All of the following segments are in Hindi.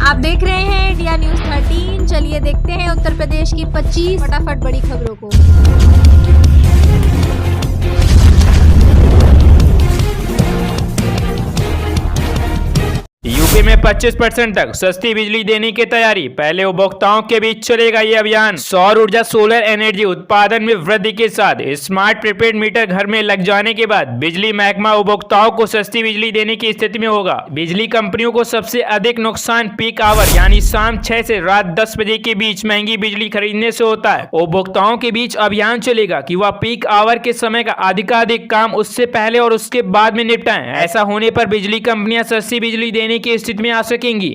आप देख रहे हैं इंडिया न्यूज 13। चलिए देखते हैं उत्तर प्रदेश की 25 फटाफट बड़ी खबरों को। यूपी में 25% तक सस्ती बिजली देने की तैयारी। पहले उपभोक्ताओं के बीच चलेगा ये अभियान। सौर ऊर्जा सोलर एनर्जी उत्पादन में वृद्धि के साथ स्मार्ट प्रीपेड मीटर घर में लग जाने के बाद बिजली महकमा उपभोक्ताओं को सस्ती बिजली देने की स्थिति में होगा। बिजली कंपनियों को सबसे अधिक नुकसान पीक आवर यानी शाम 6 से रात 10 बजे के बीच महंगी बिजली खरीदने से होता है। उपभोक्ताओं के बीच अभियान चलेगा कि वह पीक आवर के समय का अधिकाधिक काम उससे पहले और उसके बाद में निपटाएं। ऐसा होने पर बिजली कंपनियां सस्ती बिजली देने की स्थिति में आ सकेंगी।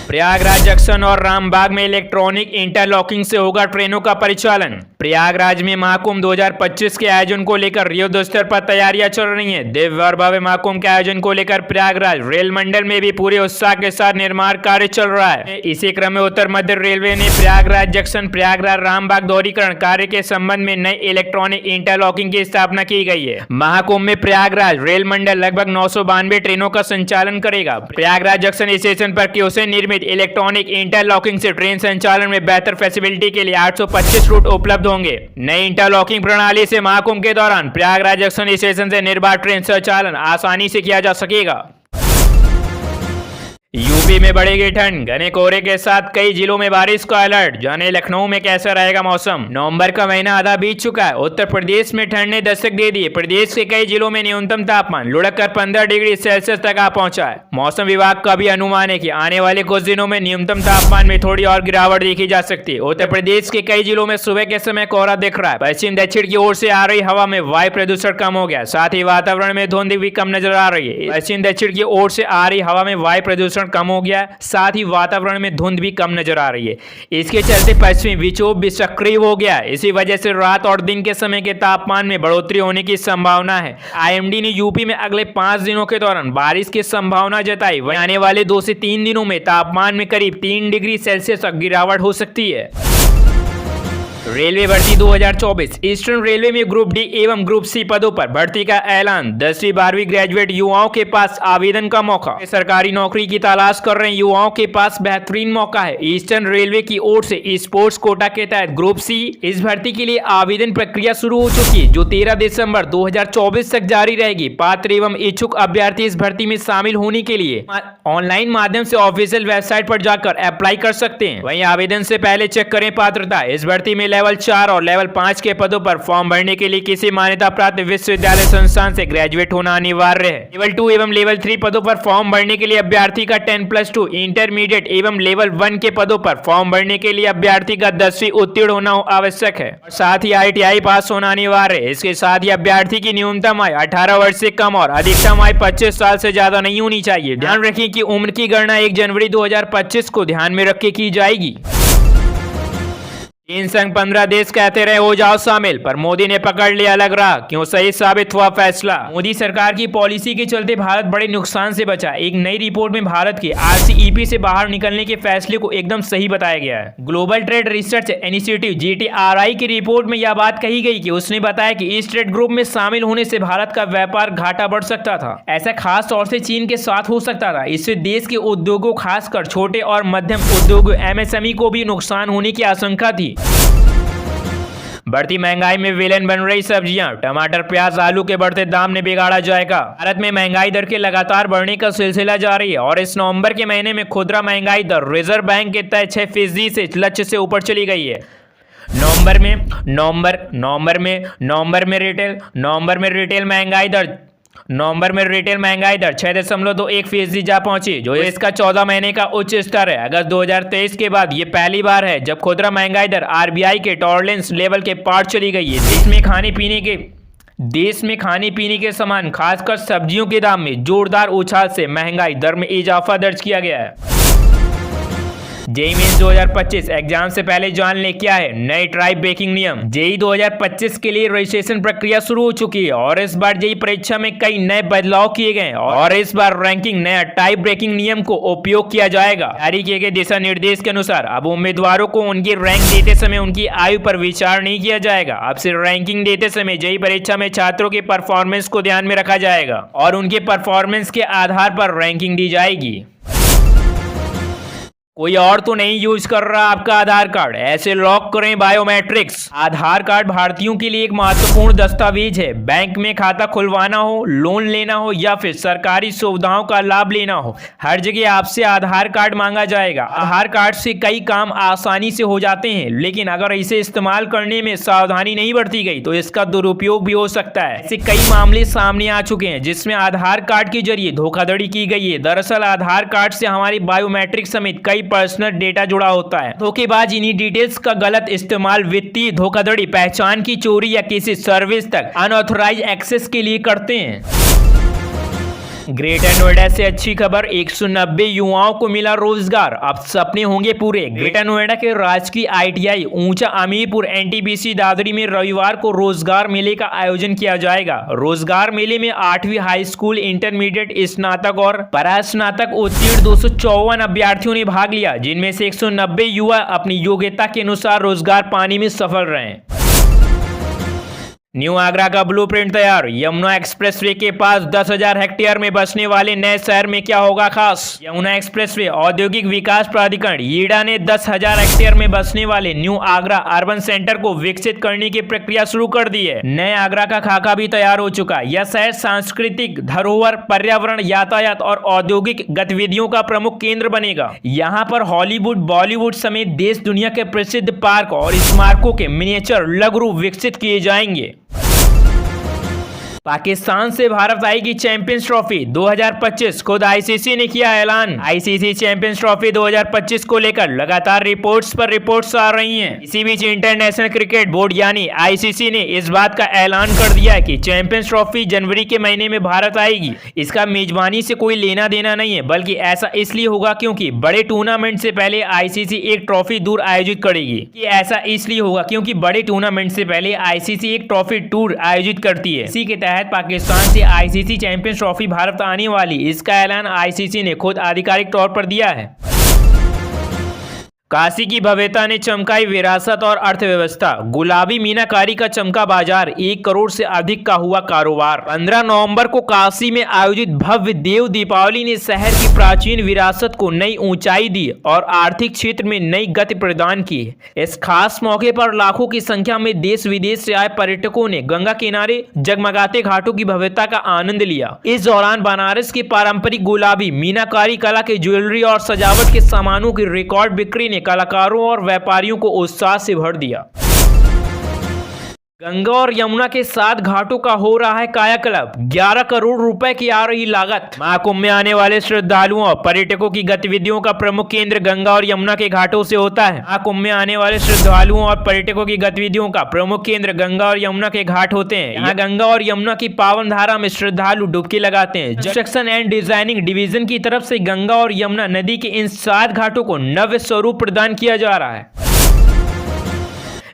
प्रयागराज जंक्शन और रामबाग में इलेक्ट्रॉनिक इंटरलॉकिंग से होगा ट्रेनों का परिचालन। प्रयागराज में महाकुंभ 2025 के आयोजन को लेकर युद्ध स्तर पर तैयारियां चल रही हैं। दिव्य और भव्य महाकुंभ के आयोजन को लेकर प्रयागराज रेल मंडल में भी पूरे उत्साह के साथ निर्माण कार्य चल रहा है। इसी क्रम में उत्तर मध्य रेलवे ने प्रयागराज जंक्शन प्रयागराज रामबाग दोहरीकरण कार्य के संबंध में नई इलेक्ट्रॉनिक इंटरलॉकिंग की स्थापना की गई है। महाकुंभ में प्रयागराज रेल मंडल लगभग 992 ट्रेनों का संचालन करेगा। प्रयागराज जंक्शन स्टेशन पर क्यों निर्मित इलेक्ट्रॉनिक इंटरलॉकिंग से ट्रेन संचालन में बेहतर फैसिलिटी के लिए 825 रूट उपलब्ध होंगे। नई इंटरलॉकिंग प्रणाली से महाकुंभ के दौरान प्रयागराज जंक्शन स्टेशन से निर्बाध ट्रेन संचालन आसानी से किया जा सकेगा। यूपी में बढ़ेगी ठंड, घने कोहरे के साथ कई जिलों में बारिश का अलर्ट। जाने लखनऊ में कैसा रहेगा मौसम। नवंबर का महीना आधा बीत चुका है। उत्तर प्रदेश में ठंड ने दस्तक दे दी। प्रदेश के कई जिलों में न्यूनतम तापमान लुढ़क कर 15 डिग्री सेल्सियस तक आ पहुंचा है। मौसम विभाग का भी अनुमान है कि आने वाले कुछ दिनों में न्यूनतम तापमान में थोड़ी और गिरावट देखी जा सकती है। उत्तर प्रदेश के कई जिलों में सुबह के समय कोहरा दिख रहा है। पश्चिम दक्षिण की ओर से आ रही हवा में वायु प्रदूषण कम हो गया, साथ ही वातावरण में धुंध भी कम नजर आ रही है। पश्चिम दक्षिण की ओर से आ रही हवा में वायु प्रदूषण कम हो गया, साथ ही वातावरण में धुंध भी कम नजर आ रही है। इसके चलते पश्चिमी विक्षोभ भी सक्रिय हो गया है। इसी वजह से रात और दिन के समय के तापमान में बढ़ोतरी होने की संभावना है। आईएमडी ने यूपी में अगले 5 दिनों के दौरान बारिश की संभावना जताई। वहीं आने वाले 2 से 3 दिनों में तापमान में करीब 3 डिग्री सेल्सियस तक गिरावट हो सकती है। रेलवे भर्ती 2024। ईस्टर्न रेलवे में ग्रुप डी एवं ग्रुप सी पदों पर भर्ती का ऐलान। 10वीं 12वीं ग्रेजुएट युवाओं के पास आवेदन का मौका। सरकारी नौकरी की तलाश कर रहे युवाओं के पास बेहतरीन मौका है। ईस्टर्न रेलवे की ओर से स्पोर्ट्स कोटा के तहत ग्रुप सी इस भर्ती के लिए आवेदन प्रक्रिया शुरू हो चुकी है, जो 13 दिसंबर 2024 तक जारी रहेगी। पात्र एवं इच्छुक अभ्यर्थी इस भर्ती में शामिल होने के लिए ऑनलाइन माध्यम से ऑफिशियल वेबसाइट पर जाकर अप्लाई कर सकते हैं। वहीं आवेदन से पहले चेक करें पात्रता। इस भर्ती में लेवल 4 और लेवल 5 के पदों पर फॉर्म भरने के लिए किसी मान्यता प्राप्त विश्वविद्यालय संस्थान से ग्रेजुएट होना अनिवार्य है। लेवल 2 एवं लेवल 3 पदों पर फॉर्म भरने के लिए अभ्यर्थी का 10+2 इंटरमीडिएट एवं लेवल 1 के पदों पर फॉर्म भरने के लिए अभ्यर्थी का 10वीं उत्तीर्ण होना आवश्यक है। साथ ही ITI पास होना अनिवार्य है। इसके साथ ही अभ्यर्थी की न्यूनतम आयु 18 वर्ष से कम और अधिकतम आयु 25 साल से ज्यादा नहीं होनी चाहिए। ध्यान रखें कि उम्र की गणना 1 जनवरी 2025 को ध्यान में रख के की जाएगी। चीन संग 15 देश कहते रहे हो जाओ शामिल, पर मोदी ने पकड़ लिया अलग राह। क्यों सही साबित हुआ फैसला। मोदी सरकार की पॉलिसी के चलते भारत बड़े नुकसान से बचा। एक नई रिपोर्ट में भारत के RCEP से बाहर निकलने के फैसले को एकदम सही बताया गया है। Global trade research initiative GTRI की रिपोर्ट में यह बात कही गई कि उसने बताया कि इस ट्रेड ग्रुप में शामिल होने से भारत का व्यापार घाटा बढ़ सकता था। ऐसा खास तौर से चीन के साथ हो सकता था। इससे देश के उद्योगों, खासकर छोटे और मध्यम उद्योगों MSME को भी नुकसान होने की आशंका थी। बढ़ती महंगाई में विलेन बन रही सब्जियां। टमाटर, प्याज, आलू के बढ़ते दाम ने बिगाड़ा जाएगा। भारत में महंगाई दर के लगातार बढ़ने का सिलसिला जारी है और इस नवंबर के महीने में खुदरा महंगाई दर रिजर्व बैंक के तय 6% से लक्ष्य से ऊपर चली गई है। नवंबर में रिटेल महंगाई दर 6.21% जा पहुंची, जो इसका 14 महीने का उच्च स्तर है। अगस्त 2023 के बाद ये पहली बार है जब खुदरा महंगाई दर RBI के टॉलरेंस लेवल के पार चली गई है। देश में खाने पीने के सामान, खासकर सब्जियों के दाम में जोरदार उछाल से महंगाई दर में इजाफा दर्ज किया गया है। जेईई मेंस 2025 एग्जाम से पहले जान ले क्या है नए टाइप ब्रेकिंग नियम। जेईई 2025 के लिए रजिस्ट्रेशन प्रक्रिया शुरू हो चुकी है और इस बार जेईई परीक्षा में कई नए बदलाव किए गए और इस बार रैंकिंग नया टाइप ब्रेकिंग नियम को उपयोग किया जाएगा। जारी किए गए दिशा निर्देश के अनुसार अब उम्मीदवारों को उनकी रैंक देते समय उनकी आयु पर विचार नहीं किया जाएगा। अब सिर्फ रैंकिंग देते समय जेईई परीक्षा में छात्रों के परफॉर्मेंस को ध्यान में रखा जाएगा और उनके परफॉर्मेंस के आधार पर रैंकिंग दी जाएगी। कोई और तो नहीं यूज कर रहा आपका आधार कार्ड, ऐसे लॉक करें बायोमेट्रिक्स। आधार कार्ड भारतीयों के लिए एक महत्वपूर्ण दस्तावेज है। बैंक में खाता खुलवाना हो, लोन लेना हो या फिर सरकारी सुविधाओं का लाभ लेना हो, हर जगह आपसे आधार कार्ड मांगा जाएगा। आधार कार्ड से कई काम आसानी से हो जाते हैं, लेकिन अगर इसे इस्तेमाल करने में सावधानी नहीं बरती गई तो इसका दुरुपयोग भी हो सकता है। ऐसे कई मामले सामने आ चुके हैं जिसमें आधार कार्ड के जरिए धोखाधड़ी की गई है। दरअसल आधार कार्ड से हमारी बायोमेट्रिक समेत कई पर्सनल डेटा जुड़ा होता है। धोखेबाज इन्हीं डिटेल्स का गलत इस्तेमाल वित्तीय धोखाधड़ी, पहचान की चोरी या किसी सर्विस तक अनऑथराइज एक्सेस के लिए करते हैं। ग्रेटर नोएडा से अच्छी खबर, 190 युवाओं को मिला रोजगार, अब सपने होंगे पूरे। ग्रेटर नोएडा के राजकीय ITI ऊंचा अमीरपुर NTPC दादरी में रविवार को रोजगार मेले का आयोजन किया जाएगा। रोजगार मेले में 8वीं हाई स्कूल, इंटरमीडिएट, स्नातक और परास्नातक उत्तीर्ण 254 अभ्यर्थियों ने भाग लिया, जिनमें से 190 युवा अपनी योग्यता के अनुसार रोजगार पाने में सफल रहे। न्यू आगरा का ब्लूप्रिंट तैयार, यमुना एक्सप्रेसवे के पास 10,000 हेक्टेयर में बसने वाले नए शहर में क्या होगा खास। यमुना एक्सप्रेसवे औद्योगिक विकास प्राधिकरण YIDA ने 10,000 हेक्टेयर में बसने वाले न्यू आगरा अर्बन सेंटर को विकसित करने की प्रक्रिया शुरू कर दी है। नए आगरा का खाका भी तैयार हो चुका है। यह शहर सांस्कृतिक धरोहर, पर्यावरण, यातायात और औद्योगिक गतिविधियों का प्रमुख केंद्र बनेगा। यहाँ पर हॉलीवुड, बॉलीवुड समेत देश दुनिया के प्रसिद्ध पार्क और स्मारकों के मिनिएचर लघु रूप विकसित किए जाएंगे। पाकिस्तान से भारत आएगी चैंपियंस ट्रॉफी 2025, खुद ICC ने किया ऐलान। ICC चैंपियंस ट्रॉफी 2025 को लेकर लगातार रिपोर्ट्स पर रिपोर्ट्स आ रही हैं। इसी बीच इंटरनेशनल क्रिकेट बोर्ड यानी ICC ने इस बात का ऐलान कर दिया है कि चैंपियंस ट्रॉफी जनवरी के महीने में भारत आएगी। इसका मेजबानी से कोई लेना देना नहीं है, बल्कि ऐसा इसलिए होगा क्योंकि बड़े टूर्नामेंट से पहले ICC एक ट्रॉफी टूर आयोजित करेगी। ऐसा इसलिए होगा क्योंकि बड़े टूर्नामेंट से पहले ICC एक ट्रॉफी टूर आयोजित करती है। इसी के तहत पाकिस्तान से ICC चैंपियंस ट्रॉफी भारत आने वाली, इसका ऐलान ICC ने खुद आधिकारिक तौर पर दिया है। काशी की भव्यता ने चमकाई विरासत और अर्थव्यवस्था, गुलाबी मीनाकारी का चमका बाजार, 1 करोड़ से अधिक का हुआ कारोबार। 15 नवंबर को काशी में आयोजित भव्य देव दीपावली ने शहर की प्राचीन विरासत को नई ऊंचाई दी और आर्थिक क्षेत्र में नई गति प्रदान की। इस खास मौके पर लाखों की संख्या में देश विदेश से आए पर्यटकों ने गंगा किनारे जगमगाते घाटों की भव्यता का आनंद लिया। इस दौरान बनारस की पारंपरिक गुलाबी मीनाकारी कला के ज्वेलरी और सजावट के सामानों की रिकॉर्ड बिक्री ने कलाकारों और व्यापारियों को उत्साह से भर दिया। गंगा और यमुना के 7 घाटों का हो रहा है कायाकल्प, 11 करोड़ रुपए की आ रही लागत। महाकुंभ में आने वाले श्रद्धालुओं और पर्यटकों की गतिविधियों का प्रमुख केंद्र गंगा और यमुना के घाटों से होता है। महाकुंभ में आने वाले श्रद्धालुओं और पर्यटकों की गतिविधियों का प्रमुख केंद्र गंगा और यमुना के घाट होते हैं। यहाँ गंगा और यमुना की पावन धारा में श्रद्धालु डुबकी लगाते हैं। कंस्ट्रक्शन एंड डिजाइनिंग डिवीजन की तरफ से गंगा और यमुना नदी के इन 7 घाटों को नव्य स्वरूप प्रदान किया जा रहा है।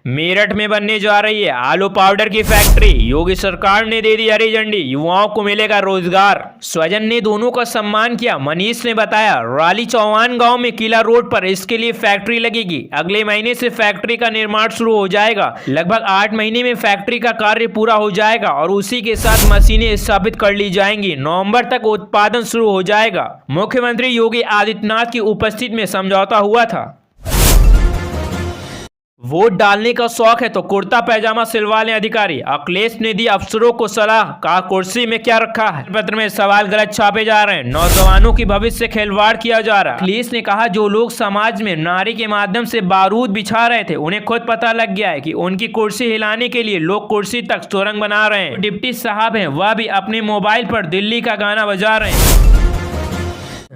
मेरठ में बनने जा रही है आलू पाउडर की फैक्ट्री, योगी सरकार ने दे दी हरी झंडी, युवाओं को मिलेगा रोजगार। स्वजन ने दोनों का सम्मान किया। मनीष ने बताया, राली चौहान गांव में किला रोड पर इसके लिए फैक्ट्री लगेगी। अगले महीने से फैक्ट्री का निर्माण शुरू हो जाएगा। लगभग 8 महीने में फैक्ट्री का कार्य पूरा हो जाएगा और उसी के साथ मशीनें स्थापित कर ली जाएंगी। नवंबर तक उत्पादन शुरू हो जाएगा। मुख्यमंत्री योगी आदित्यनाथ की उपस्थिति में समझौता हुआ था। वोट डालने का शौक है तो कुर्ता पैजामा सिलवा लें अधिकारी, अखिलेश ने दी अफसरों को सलाह, कहा कुर्सी में क्या रखा है। पत्र में सवाल गलत छापे जा रहे हैं, नौजवानों की भविष्य से खिलवाड़ किया जा रहा है। अखिलेश ने कहा जो लोग समाज में नारी के माध्यम से बारूद बिछा रहे थे उन्हें खुद पता लग गया है कि उनकी कुर्सी हिलाने के लिए लोग कुर्सी तक सुरंग बना रहे हैं। डिप्टी साहब हैं वह भी अपने मोबाइल पर दिल्ली का गाना बजा रहे हैं।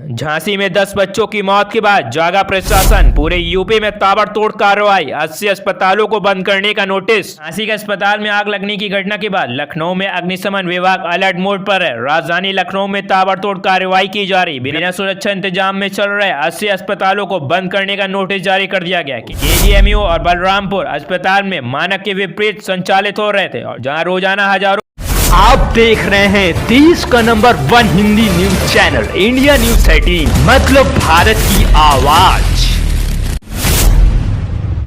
झांसी में 10 बच्चों की मौत के बाद जागा प्रशासन, पूरे यूपी में ताबड़तोड़ कार्रवाई, 80 अस्पतालों को बंद करने का नोटिस। झांसी के अस्पताल में आग लगने की घटना के बाद लखनऊ में अग्निशमन विभाग अलर्ट मोड पर है। राजधानी लखनऊ में ताबड़तोड़ कार्रवाई की जा रही, बिना सुरक्षा इंतजाम में चल रहे 80 अस्पतालों को बंद करने का नोटिस जारी कर दिया गया। KGMU और बलरामपुर अस्पताल में मानक के विपरीत संचालित हो रहे थे और जहाँ रोजाना हजारों। आप देख रहे हैं देश का number 1 Hindi news channel India news 13, मतलब भारत की आवाज।